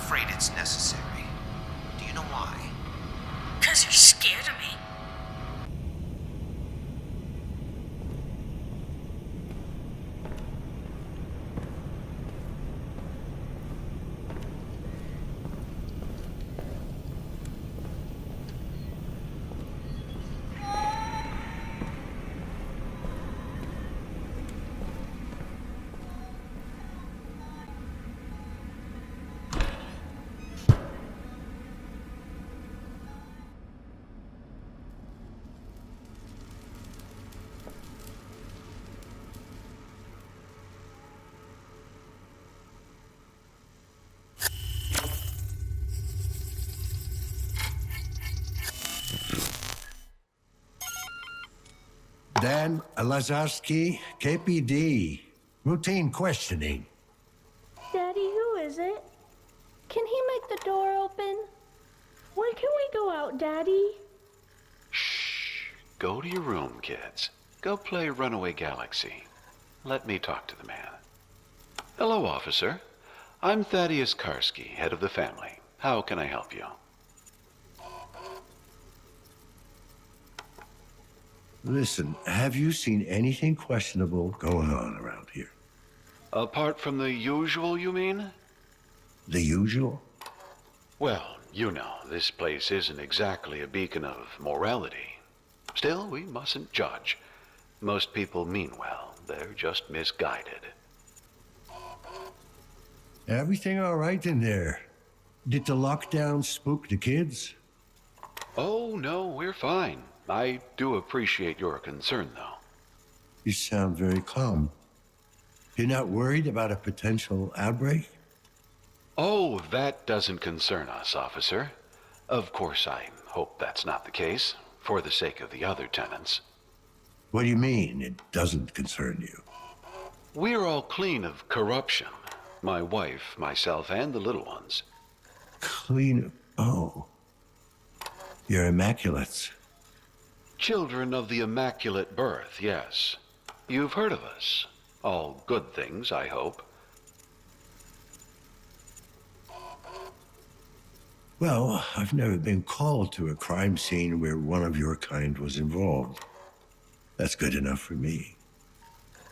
afraid it's necessary. Do you know why? 'Cause you're scared of me. Dan Lazarski, KPD. Routine questioning. Daddy, who is it? Can he make the door open? When can we go out, Daddy? Shh. Go to your room, kids. Go play Runaway Galaxy. Let me talk to the man. Hello, officer. I'm Thaddeus Karski, head of the family. How can I help you? Listen, have you seen anything questionable going on around here? Apart from the usual, you mean? The usual? Well, you know, this place isn't exactly a beacon of morality. Still, we mustn't judge. Most people mean well. They're just misguided. Everything all right in there? Did the lockdown spook the kids? Oh, no, we're fine. I do appreciate your concern, though. You sound very calm. You're not worried about a potential outbreak? Oh, that doesn't concern us, officer. Of course, I hope that's not the case, for the sake of the other tenants. What do you mean, it doesn't concern you? We're all clean of corruption. My wife, myself, and the little ones. Clean... Oh. You're immaculates. Children of the Immaculate Birth, yes. You've heard of us. All good things, I hope. Well, I've never been called to a crime scene where one of your kind was involved. That's good enough for me.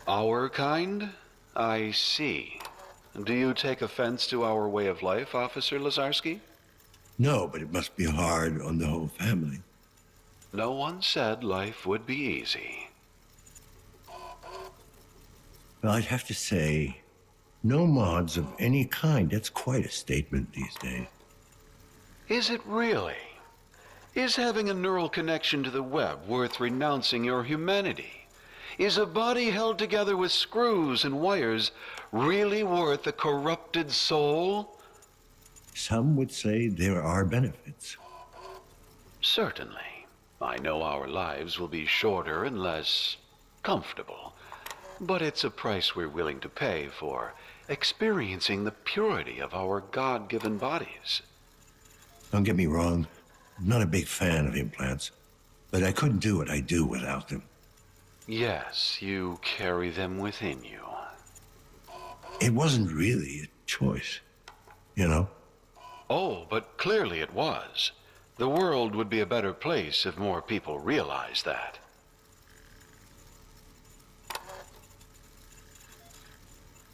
Our kind? I see. Do you take offense to our way of life, Officer Lazarski? No, but it must be hard on the whole family. No one said life would be easy. Well, I'd have to say, no mods of any kind. That's quite a statement these days. Is it really? Is having a neural connection to the web worth renouncing your humanity? Is a body held together with screws and wires really worth a corrupted soul? Some would say there are benefits. Certainly. I know our lives will be shorter and less comfortable, but it's a price we're willing to pay for experiencing the purity of our God-given bodies. Don't get me wrong, I'm not a big fan of implants, but I couldn't do what I do without them. Yes, you carry them within you. It wasn't really a choice, you know? Oh, but clearly it was. The world would be a better place if more people realized that.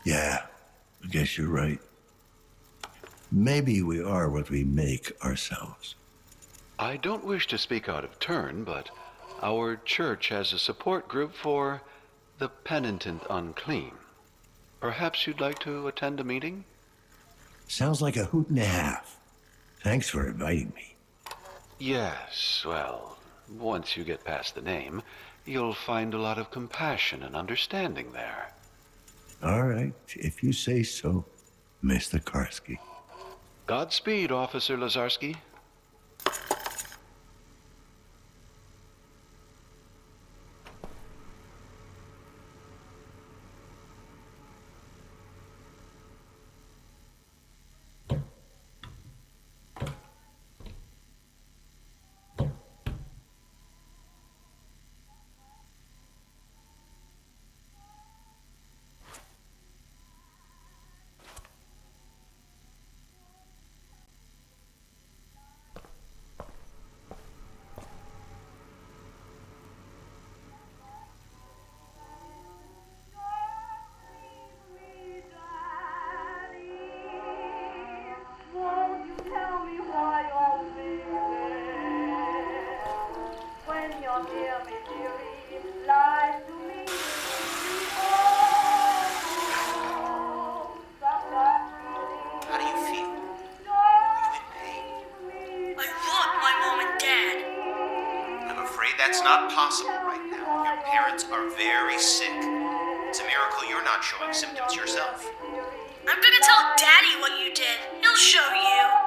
Yeah, I guess you're right. Maybe we are what we make ourselves. I don't wish to speak out of turn, but our church has a support group for the penitent unclean. Perhaps you'd like to attend a meeting? Sounds like a hoot and a half. Thanks for inviting me. Yes, well, once you get past the name, you'll find a lot of compassion and understanding there. All right, if you say so, Mr. Karski. Godspeed, Officer Lazarski. That's not possible right now. Your parents are very sick. It's a miracle you're not showing symptoms yourself. I'm gonna tell Daddy what you did. He'll show you.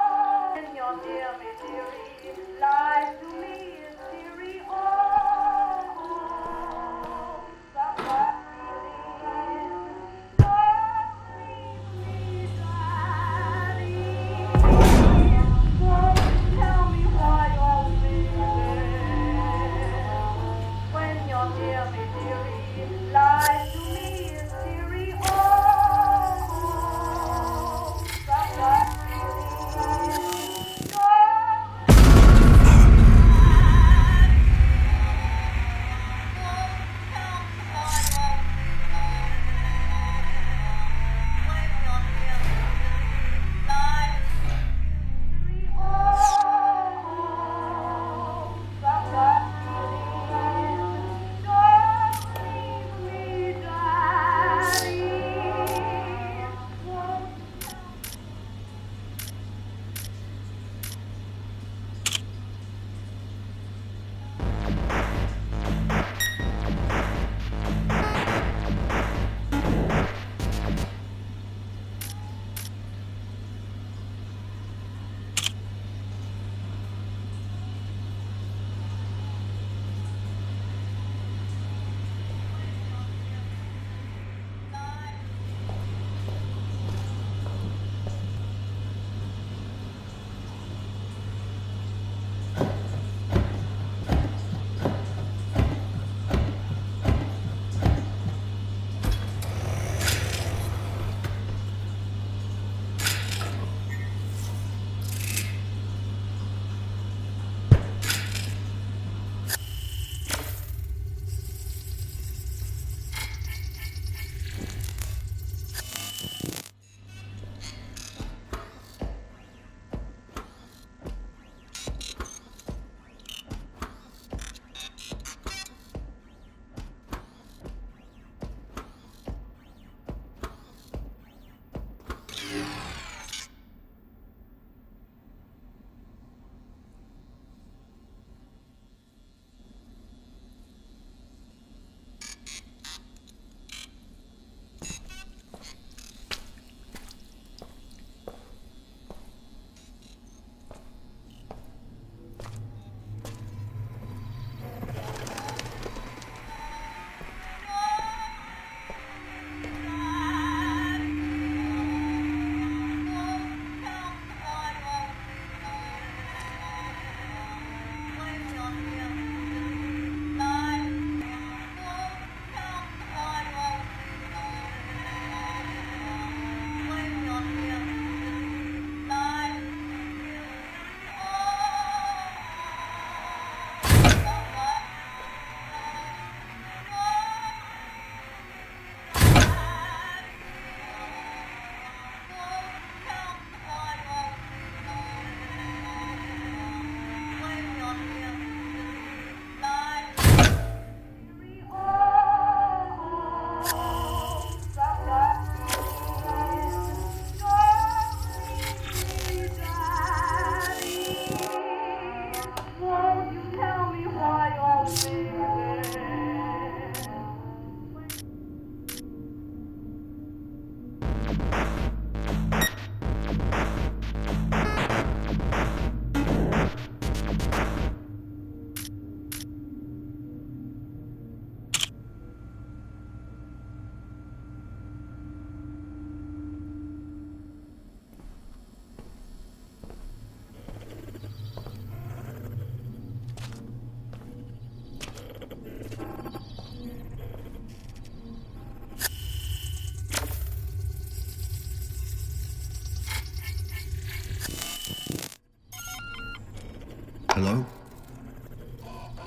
Hello?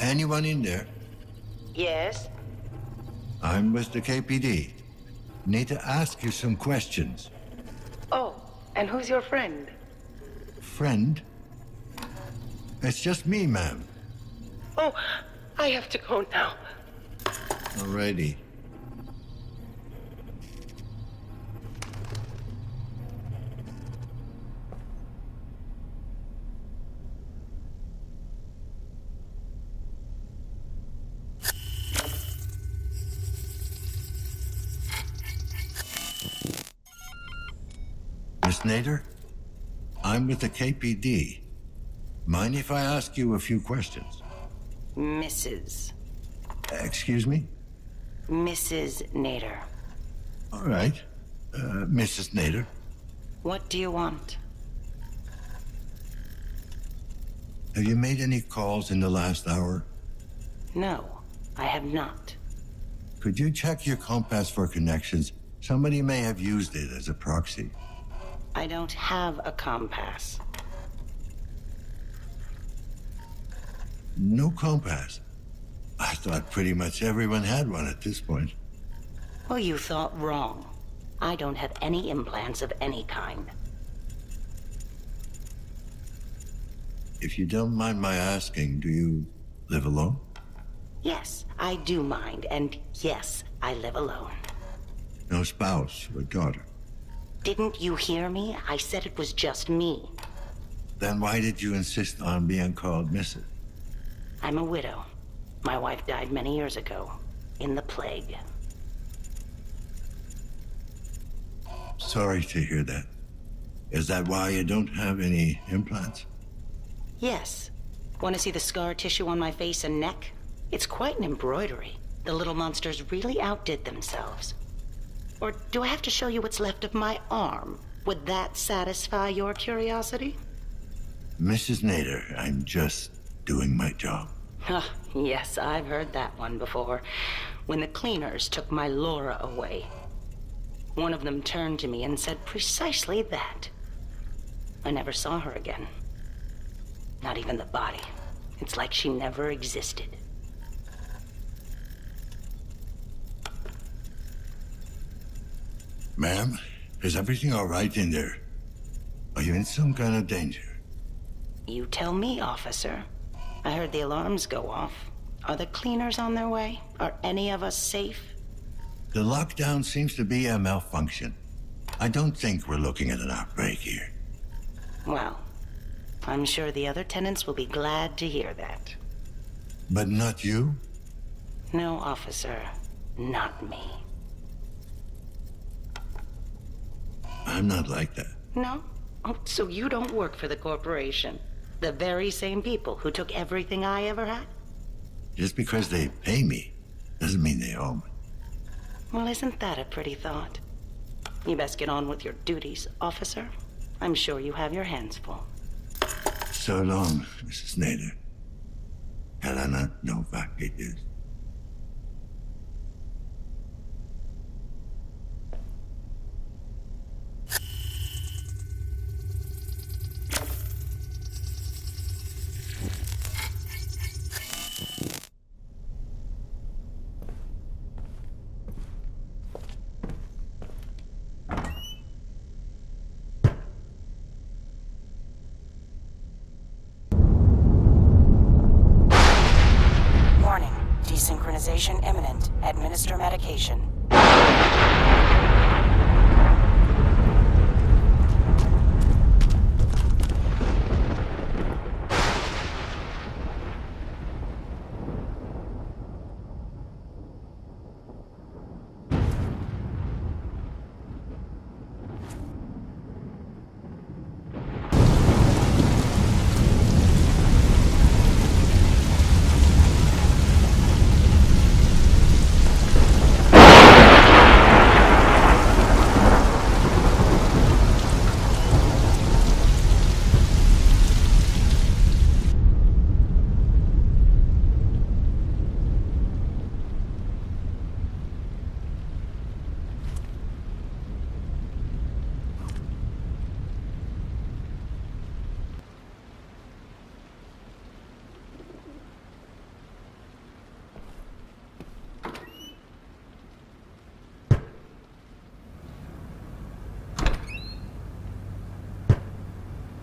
Anyone in there? Yes? I'm with the KPD. Need to ask you some questions. Oh, and who's your friend? Friend? It's just me, ma'am. Oh, I have to go now. Alrighty. Mrs. Nader? I'm with the KPD. Mind if I ask you a few questions? Mrs. Excuse me? Mrs. Nader. All right. Mrs. Nader. What do you want? Have you made any calls in the last hour? No, I have not. Could you check your compass for connections? Somebody may have used it as a proxy. I don't have a compass. No compass. I thought pretty much everyone had one at this point. Well, you thought wrong. I don't have any implants of any kind. If you don't mind my asking, do you live alone? Yes, I do mind, and yes, I live alone. No spouse or daughter? Didn't you hear me? I said it was just me. Then why did you insist on being called Mrs.? I'm a widow. My wife died many years ago, in the plague. Sorry to hear that. Is that why you don't have any implants? Yes. Want to see the scar tissue on my face and neck? It's quite an embroidery. The little monsters really outdid themselves. Or do I have to show you what's left of my arm? Would that satisfy your curiosity? Mrs. Nader, I'm just doing my job. Yes, I've heard that one before. When the cleaners took my Laura away, one of them turned to me and said precisely that. I never saw her again. Not even the body. It's like she never existed. Ma'am, is everything all right in there? Are you in some kind of danger? You tell me, officer. I heard the alarms go off. Are the cleaners on their way? Are any of us safe? The lockdown seems to be a malfunction. I don't think we're looking at an outbreak here. Well, I'm sure the other tenants will be glad to hear that. But not you? No, officer. Not me. I'm not like that. No? Oh, so you don't work for the corporation? The very same people who took everything I ever had? Just because they pay me doesn't mean they own me. Well, isn't that a pretty thought? You best get on with your duties, officer. I'm sure you have your hands full. So long, Mrs. Nader. Helena Novak it is. Warning. Desynchronization imminent. Administer medication.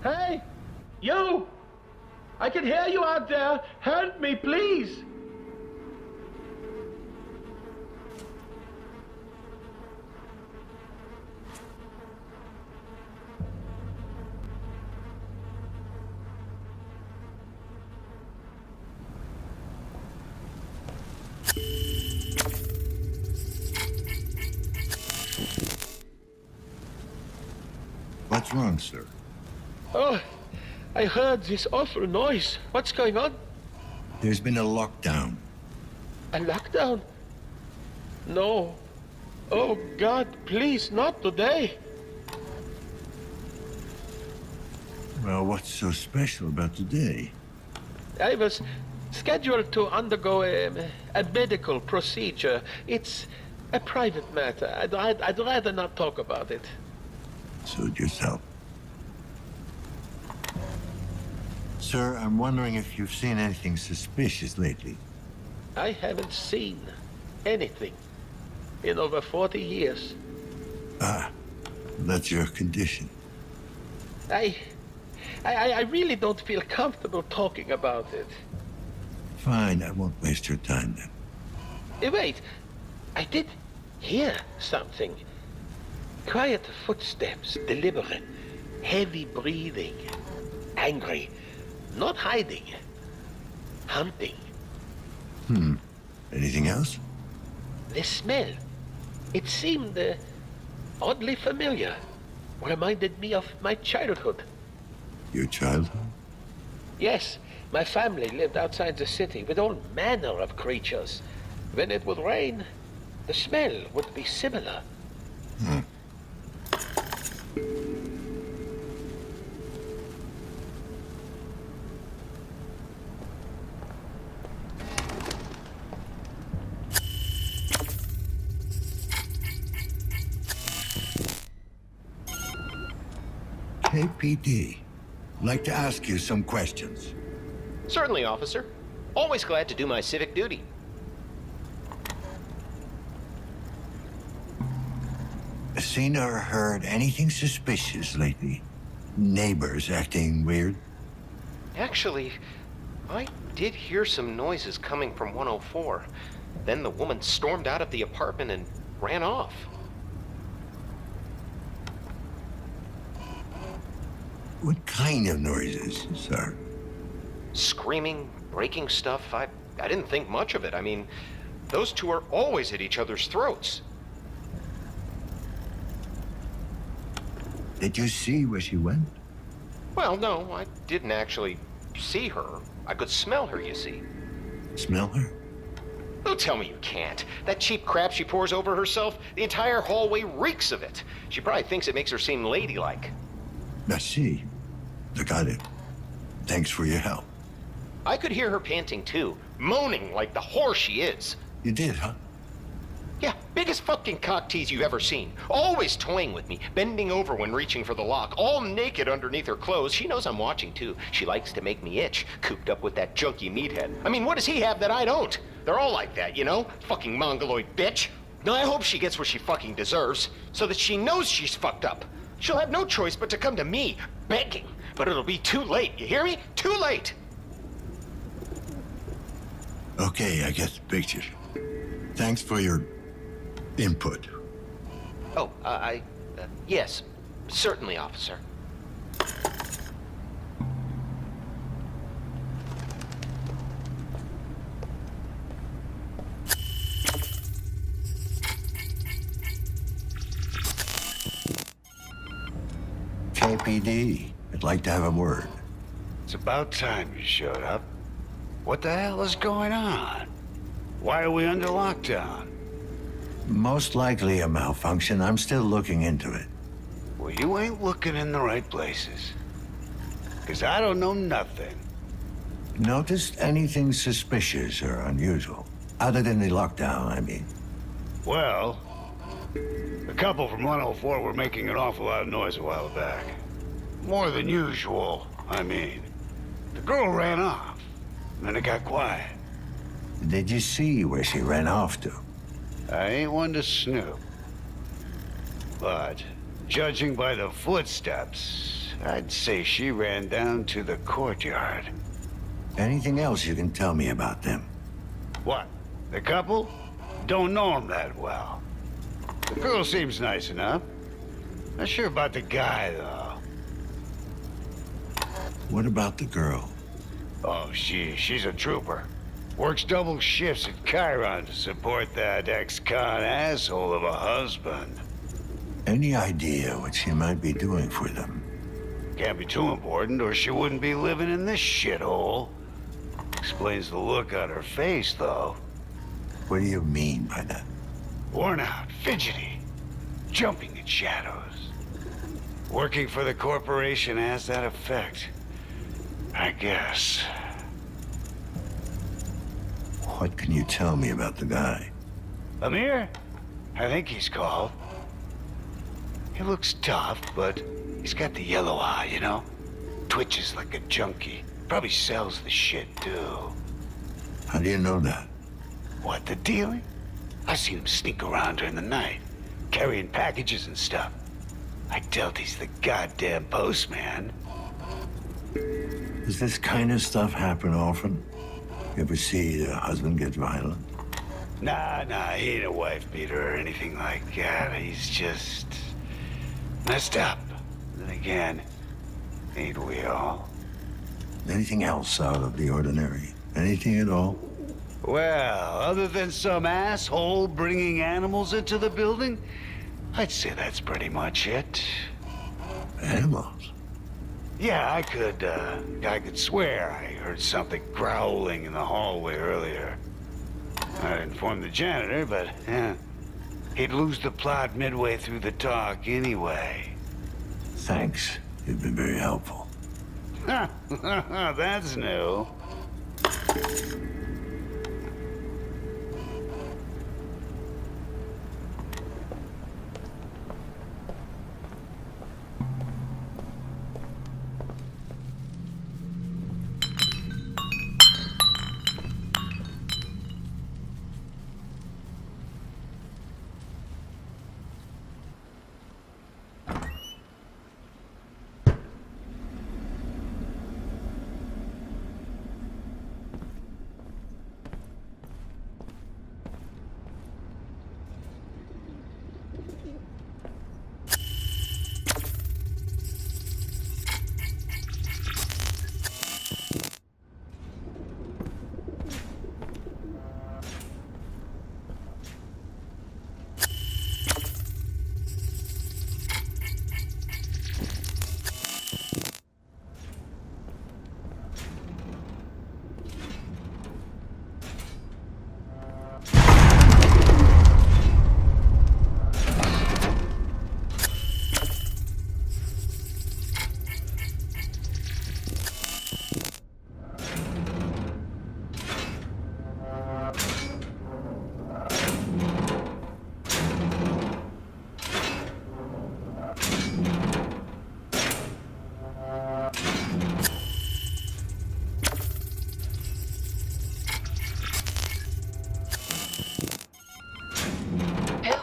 Hey! You! I can hear you out there! Help me, please! What What's wrong, sir? Oh, I heard this awful noise. What's going on? There's been a lockdown. A lockdown? No. Oh, God, please, not today. Well, what's so special about today? I was scheduled to undergo a medical procedure. It's a private matter. I'd rather not talk about it. Suit yourself. Sir, I'm wondering if you've seen anything suspicious lately. I haven't seen anything in over 40 years. Ah, that's your condition. I really don't feel comfortable talking about it. Fine, I won't waste your time then. Wait, I did hear something. Quiet footsteps, deliberate, heavy breathing, angry, not hiding, hunting. Anything else? The smell, it seemed oddly familiar. Reminded me of my childhood. Your childhood? Yes, my family lived outside the city with all manner of creatures. When it would rain, the smell would be similar. KPD. I'd like to ask you some questions. Certainly, officer. Always glad to do my civic duty. Seen or heard anything suspicious lately? Neighbors acting weird? Actually, I did hear some noises coming from 104. Then the woman stormed out of the apartment and ran off. What kind of noises, sir? Screaming, breaking stuff. I didn't think much of it. I mean, those two are always at each other's throats. Did you see where she went? Well, no, I didn't actually see her. I could smell her, you see. Smell her? Don't tell me you can't. That cheap crap she pours over herself, the entire hallway reeks of it. She probably thinks it makes her seem ladylike. I see. I got it. Thanks for your help. I could hear her panting too, moaning like the whore she is. You did, huh? Yeah, biggest fucking cock tease you've ever seen. Always toying with me, bending over when reaching for the lock, all naked underneath her clothes. She knows I'm watching too. She likes to make me itch, cooped up with that junky meathead. I mean, what does he have that I don't? They're all like that, you know? Fucking mongoloid bitch. Now I hope she gets what she fucking deserves, so that she knows she's fucked up. She'll have no choice but to come to me, begging. But it'll be too late, you hear me? Too late! Okay, I get the picture. Thanks for your input. Oh, yes. Certainly, officer. KPD, I'd like to have a word. It's about time you showed up. What the hell is going on? Why are we under lockdown? Most likely a malfunction. I'm still looking into it. Well, you ain't looking in the right places. 'Cause I don't know nothing. Noticed anything suspicious or unusual? Other than the lockdown, I mean. Well, a couple from 104 were making an awful lot of noise a while back. More than usual, I mean. The girl ran off, and then it got quiet. Did you see where she ran off to? I ain't one to snoop. But, judging by the footsteps, I'd say she ran down to the courtyard. Anything else you can tell me about them? What? The couple? Don't know them that well. The girl seems nice enough. Not sure about the guy, though. What about the girl? Oh, she's a trooper. Works double shifts at Chiron to support that ex-con asshole of a husband. Any idea what she might be doing for them? Can't be too important, or she wouldn't be living in this shithole. Explains the look on her face, though. What do you mean by that? Worn out, fidgety, jumping at shadows. Working for the corporation has that effect, I guess. What can you tell me about the guy? Amir? I think he's called. He looks tough, but he's got the yellow eye, you know? Twitches like a junkie. Probably sells the shit, too. How do you know that? What, the dealing? I seen him sneak around during the night, carrying packages and stuff. I doubt he's the goddamn postman. Does this kind of stuff happen often? You ever see a husband get violent? Nah, he ain't a wife beater or anything like that. He's just messed up. Then again, ain't we all? Anything else out of the ordinary? Anything at all? Well, other than some asshole bringing animals into the building, I'd say that's pretty much it. Animals? Yeah, I could swear I heard something growling in the hallway earlier. I'd inform the janitor, but he'd lose the plot midway through the talk anyway. Thanks. You've been very helpful. That's new.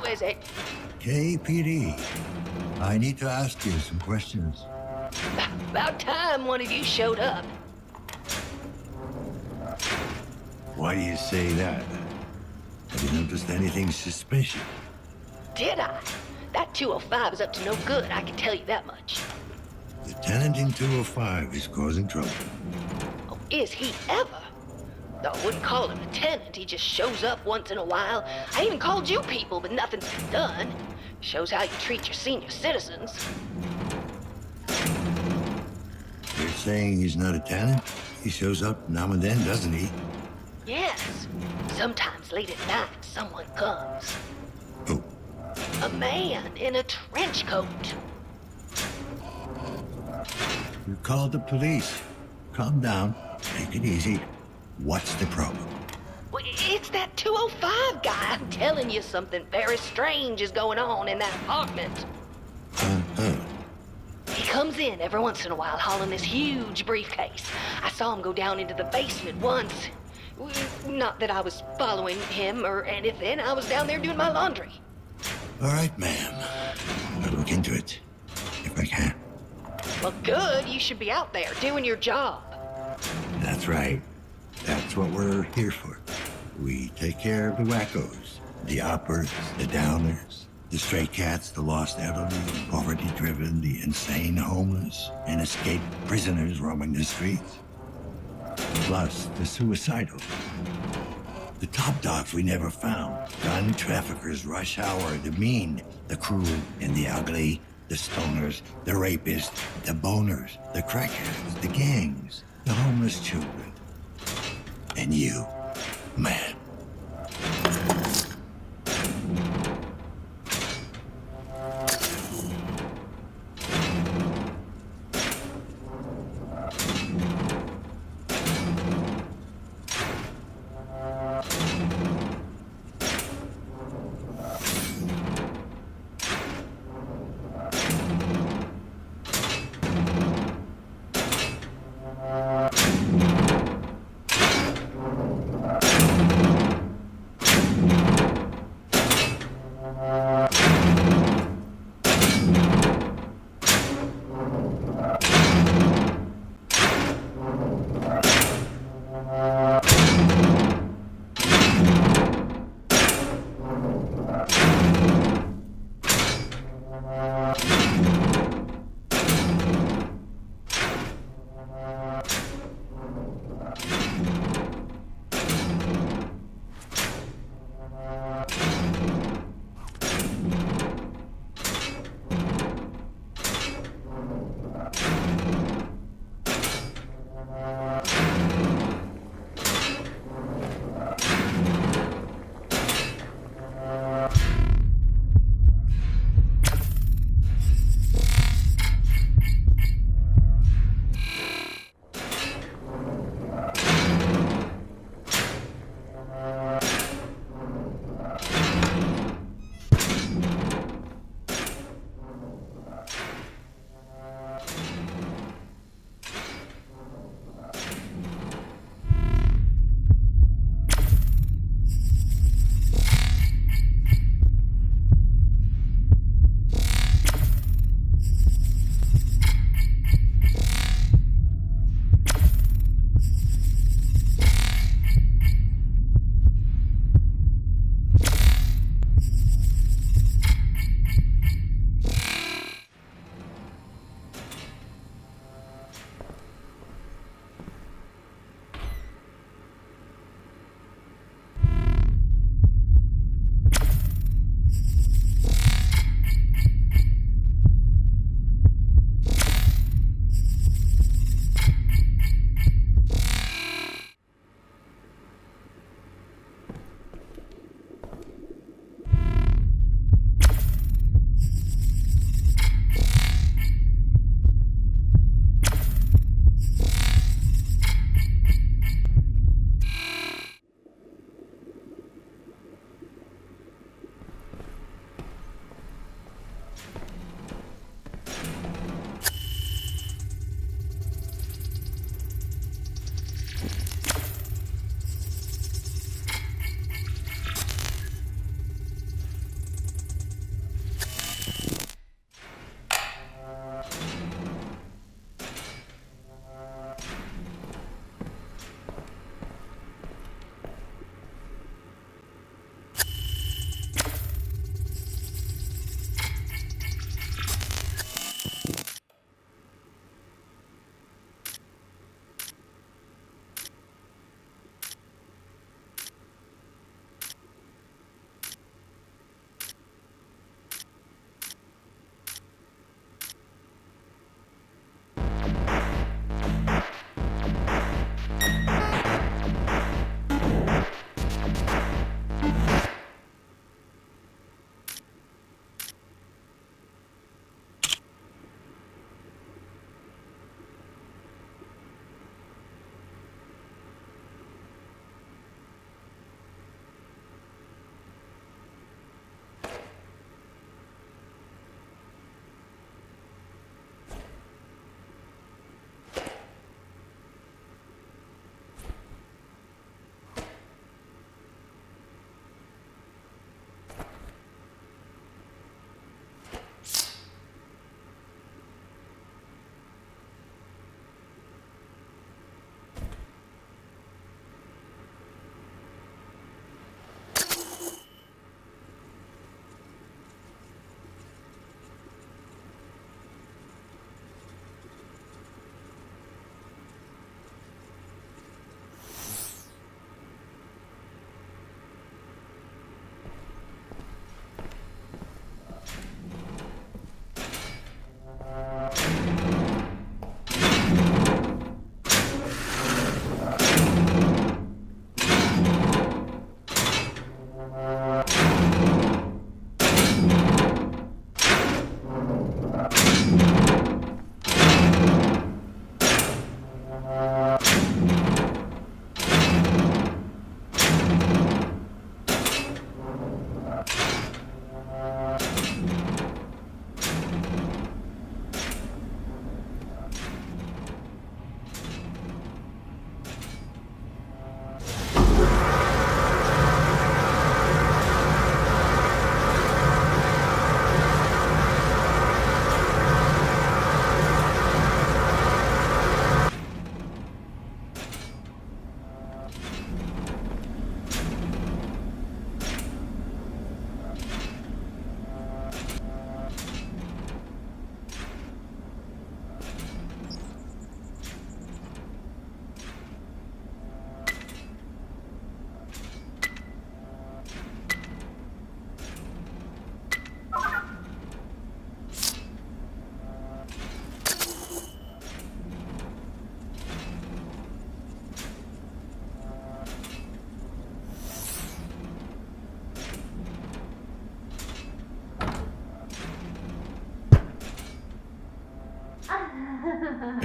Is it? KPD. I need to ask you some questions. About time one of you showed up. Why do you say that? Have you noticed anything suspicious? Did I? That 205 is up to no good, I can tell you that much. The tenant in 205 is causing trouble. Oh, is he ever? Though I wouldn't call him a tenant, he just shows up once in a while. I even called you people, but nothing's been done. Shows how you treat your senior citizens. You're saying he's not a tenant? He shows up now and then, doesn't he? Yes. Sometimes late at night, someone comes. Who? A man in a trench coat. You called the police. Calm down. Take it easy. What's the problem? Well, it's that 205 guy. I'm telling you, something very strange is going on in that apartment. He comes in every once in a while hauling this huge briefcase. I saw him go down into the basement once. Not that I was following him or anything. I was down there doing my laundry. All right, ma'am. I'll look into it, if I can. Well, good. You should be out there doing your job. That's right. That's what we're here for. We take care of the wackos, the uppers, the downers, the stray cats, the lost elderly, the poverty-driven, the insane homeless, and escaped prisoners roaming the streets. Plus, the suicidal. The top dogs we never found. Gun traffickers, rush hour, the mean, the cruel, and the ugly. The stoners, the rapists, the boners, the crackheads, the gangs, the homeless children. And you, man.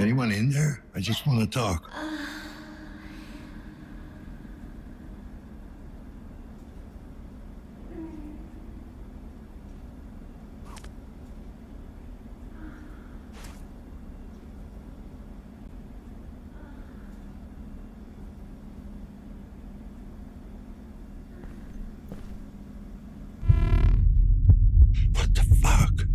Anyone in there? I just want to talk. What the fuck?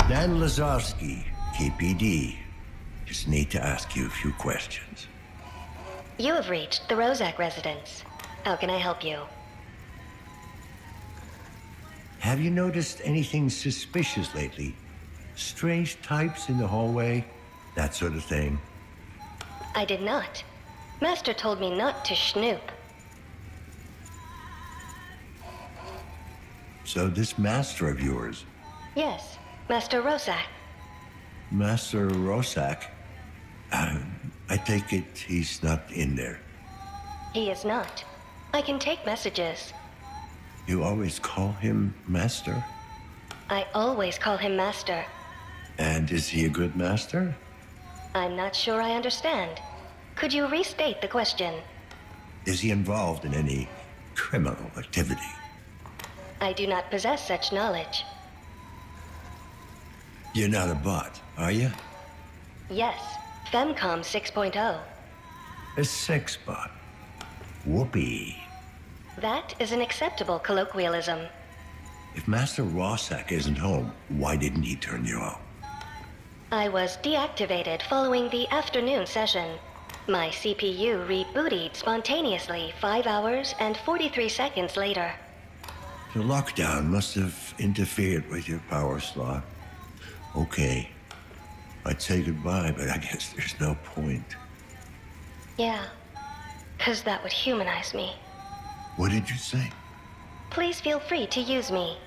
Dan Lazarski, KPD. Just need to ask you a few questions. You have reached the Rozak residence. How can I help you? Have you noticed anything suspicious lately? Strange types in the hallway? That sort of thing? I did not. Master told me not to snoop. So this master of yours, Yes, Master Rozak. Master Rosak, I take it he's not in there. He is not. I can take messages. You always call him Master? I always call him Master. And is he a good master? I'm not sure I understand. Could you restate the question? Is he involved in any criminal activity? I do not possess such knowledge. You're not a bot, are you? Yes, Femcom 6.0. A sex bot. Whoopee. That is an acceptable colloquialism. If Master Rosak isn't home, why didn't he turn you out? I was deactivated following the afternoon session. My CPU rebooted spontaneously 5 hours and 43 seconds later. The lockdown must have interfered with your power slot. Okay. I'd say goodbye, but I guess there's no point. Yeah, 'cause that would humanize me. What did you say? Please feel free to use me.